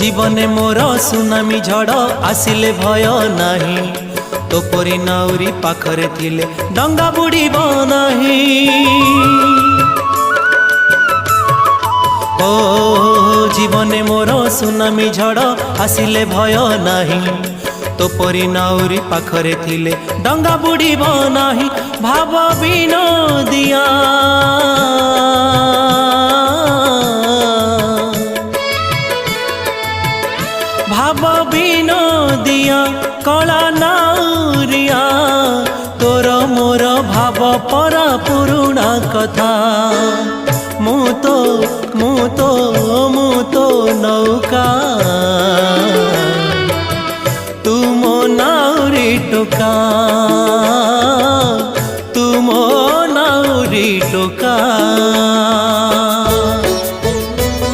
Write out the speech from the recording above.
जीवने मोर सुनामी झड़ आसिले भय नाही तोपरी नाउरी पाखरे थिले डंगा बुड़ीब नाही। ओ जीवने मोर सुनामी झड़ आसिले भय नाही तोपरी नाउरी पाखरे थिले डंगा बुड़ीब नाही। भाव विनोदिया भाव विनोदिया कला नाउरिया तोर मोर भाव परा पुरुणा कथा। मु तो नौका तू मो नाउरी टोका।